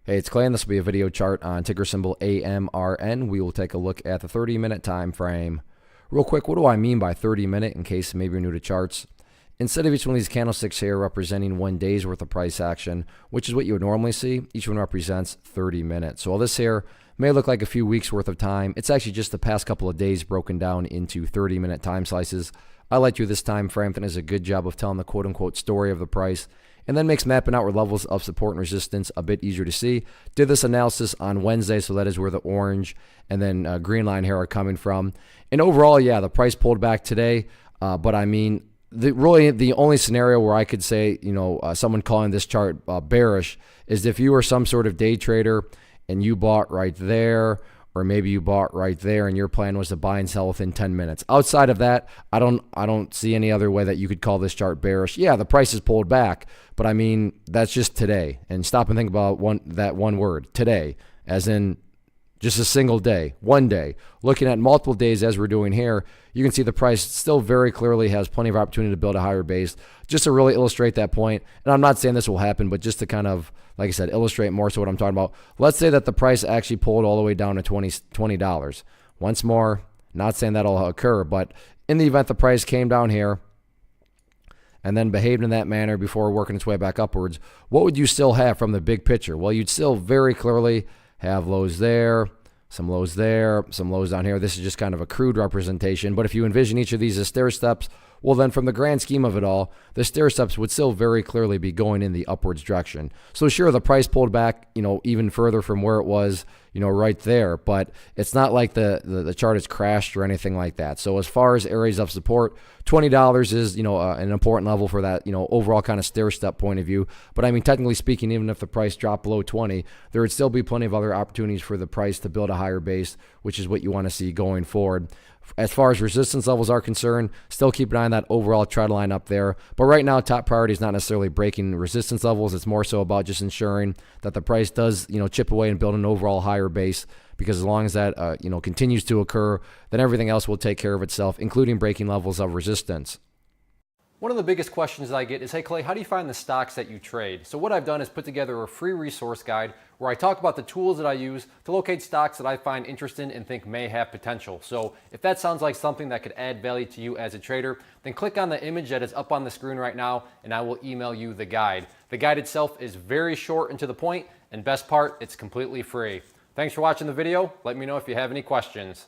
Hey, it's Clay, and this will be a video chart on ticker symbol AMRN. We will take a look at the 30-minute time frame. Real quick, what do I mean by 30-minute in case maybe you're new to charts? Instead of each one of these candlesticks here representing 1 day's worth of price action, which is what you would normally see, each one represents 30 minutes. So while this here may look like a few weeks worth of time, it's actually just the past couple of days broken down into 30-minute time slices. I like you this time frame that does a good job of telling the quote-unquote story of the price, and then makes mapping outward levels of support and resistance a bit easier to see. Did this analysis on Wednesday, so that is where the orange and then green line here are coming from. And overall, yeah, the price pulled back today, but I mean, really the only scenario where I could say, someone calling this chart bearish is if you were some sort of day trader and you bought right there, or maybe you bought right there and your plan was to buy and sell within 10 minutes. Outside of that, I don't see any other way that you could call this chart bearish. Yeah, the price is pulled back, but I mean, that's just today. And stop and think about that one word, today, as in just a single day, 1 day. Looking at multiple days as we're doing here, you can see the price still very clearly has plenty of opportunity to build a higher base. Just to really illustrate that point, and I'm not saying this will happen, but just to kind of, like I said, illustrate more so what I'm talking about. Let's say that the price actually pulled all the way down to $20. Once more, not saying that'll occur, but in the event the price came down here and then behaved in that manner before working its way back upwards, what would you still have from the big picture? Well, you'd still very clearly have lows there, some lows there, some lows down here. This is just kind of a crude representation, but if you envision each of these as stair steps, well then from the grand scheme of it all, the stair steps would still very clearly be going in the upwards direction. So sure, the price pulled back, even further from where it was, right there, but it's not like the chart has crashed or anything like that. So as far as areas of support, $20 is, an important level for that, overall kind of stair step point of view. But I mean, technically speaking, even if the price dropped below 20, there would still be plenty of other opportunities for the price to build a higher base, which is what you want to see going forward. As far as resistance levels are concerned, still keep an eye on that overall trend line up there. But right now, top priority is not necessarily breaking resistance levels. It's more so about just ensuring that the price does, chip away and build an overall higher base. Because as long as that, continues to occur, then everything else will take care of itself, including breaking levels of resistance. One of the biggest questions that I get is, hey Clay, how do you find the stocks that you trade? So what I've done is put together a free resource guide where I talk about the tools that I use to locate stocks that I find interesting and think may have potential. So if that sounds like something that could add value to you as a trader, then click on the image that is up on the screen right now and I will email you the guide. The guide itself is very short and to the point, and best part, it's completely free. Thanks for watching the video. Let me know if you have any questions.